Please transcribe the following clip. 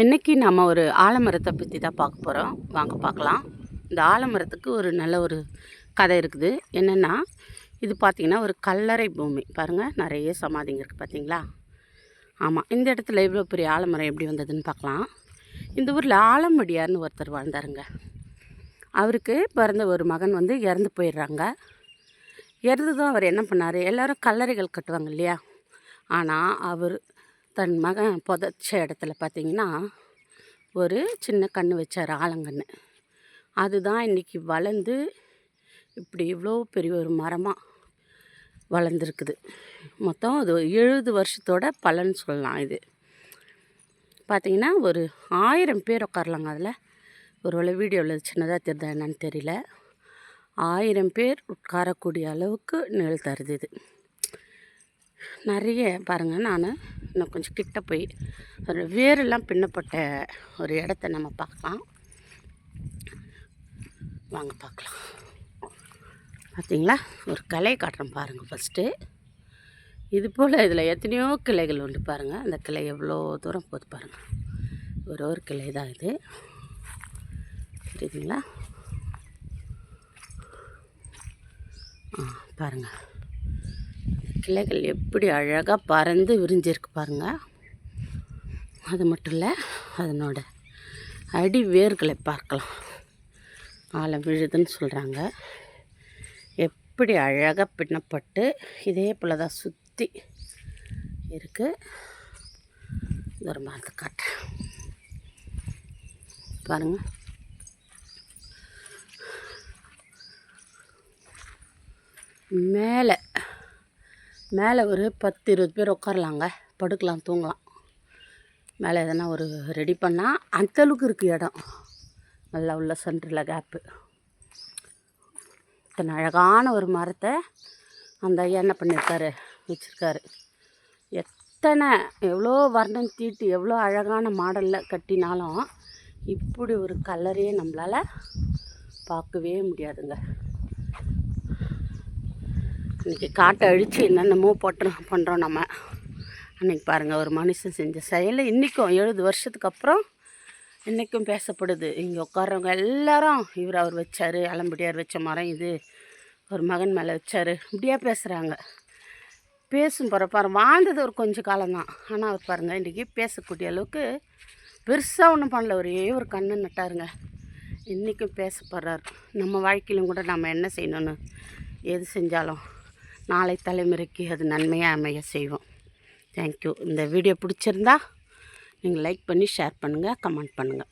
இன்றைக்கி நம்ம ஒரு ஆலமரத்தை பற்றி தான் பார்க்க போகிறோம். வாங்க பார்க்கலாம். இந்த ஆலமரத்துக்கு ஒரு நல்ல ஒரு கதை இருக்குது. என்னென்னா, இது பார்த்திங்கன்னா ஒரு கல்லறை பூமி. பாருங்கள், நிறைய சமாதிங்க இருக்குது பார்த்திங்களா. ஆமாம், இந்த இடத்துல இவ்வளோ பெரிய ஆலமரம் எப்படி வந்ததுன்னு பார்க்கலாம். இந்த ஊரில் ஆலம்படியார்னு ஒருத்தர் வாழ்ந்தாருங்க. அவருக்கு பிறந்த ஒரு மகன் இறந்து போயிடுறாங்க. இறந்ததும் அவர் என்ன பண்ணார், எல்லோரும் கல்லறைகள் கட்டுவாங்க இல்லையா. ஆனால் அவர் தன் மகன் புதைச்ச இடத்துல பார்த்திங்கன்னா ஒரு சின்ன கன்று வச்சார், ஆலங்கன்று. அதுதான் இன்றைக்கி வளர்ந்து இப்படி இவ்வளோ பெரிய ஒரு மரமாக வளர்ந்துருக்குது. மொத்தம் அது 70 வருஷத்தோட பலன் சொல்லலாம். இது பார்த்திங்கன்னா ஒரு 1000 பேர் உட்காரலாங்க அதில். ஒருவேளை வீடியோவில் சின்னதாக தெரியுதா என்னன்னு தெரியல. 1000 பேர் உட்காரக்கூடிய அளவுக்கு நிழல் தருது இது. நிறைய பாருங்கள், நான் இன்னும் கொஞ்சம் கிட்ட போய் ஒரு வேரெல்லாம் பின்னப்பட்ட ஒரு இடத்த நம்ம பார்க்கலாம். வாங்க பார்க்கலாம். பார்த்திங்களா, ஒரு கிளையை காட்டுறேன் பாருங்கள். ஃபஸ்ட்டு இது போல் இதில் எத்தனையோ கிளைகள் உண்டு பாருங்கள். அந்த கிளை எவ்வளோ தூரம் போகுது பாருங்கள். ஒரு கிளை தான் இது, தெரியுதுங்களா. பாருங்கள், கிளைகள் எப்படி அழகாக பறந்து விரிஞ்சிருக்கு பாருங்கள். அது மட்டும் இல்லை, அதனோட அடி வேர்களை பார்க்கலாம். ஆழம் விழுதுன்னு சொல்கிறாங்க. எப்படி அழகாக பின்னப்பட்டு இதே போல் தான் சுற்றி இருக்குது. ஒரு மரத்தை காட்டுறேன் பாருங்கள். மேலே ஒரு 10-20 பேர் உட்காரலாங்க, படுக்கலாம், தூங்கலாம். மேலே எதனா ஒரு ரெடி பண்ணால் அந்தளவுக்கு இருக்குது இடம். நல்லா உள்ள சென்டரில் கேப்பு. இத்தனை அழகான ஒரு மரத்தை அந்த ஐயா என்ன பண்ணியிருக்காரு, வச்சுருக்காரு. எவ்வளோ வர்ணம் தீட்டு எவ்வளோ அழகான மாடலில் கட்டினாலும் இப்படி ஒரு கலரையே நம்மளால் பார்க்கவே முடியாதுங்க. இன்றைக்கி காட்டை அழித்து என்னென்னமோ பண்ணுறோம் நம்ம. அன்றைக்கி பாருங்கள், ஒரு மனுஷன் செஞ்ச செயல் இன்றைக்கும் 70 வருஷத்துக்கு அப்புறம் இன்றைக்கும் பேசப்படுது. இங்கே உட்கார்றவங்க எல்லாரும் அவர் வச்சார், ஆலம்படியார் வச்ச மரம் இது, ஒரு மகன் மேலே வச்சார், இப்படியா பேசுகிறாங்க. பேசும் பாரு, வாழ்ந்தது ஒரு கொஞ்சம் காலம்தான். ஆனால் அவர் பாருங்கள், இன்றைக்கி பேசக்கூடிய அளவுக்கு பெருசாக ஒன்றும் பண்ணல. ஒரே ஒரு கண்ணு நட்டாருங்க. இன்றைக்கும் பேசப்படுறார். நம்ம வாழ்க்கையிலும் கூட நம்ம என்ன செய்யணும்னு எது செஞ்சாலும் நாளை தலைமுறைக்கு அது நன்மையாக அமைய செய்வோம். தேங்க்யூ. இந்த வீடியோ பிடிச்சிருந்தா நீங்கள் லைக் பண்ணி ஷேர் பண்ணுங்கள், கமெண்ட் பண்ணுங்கள்.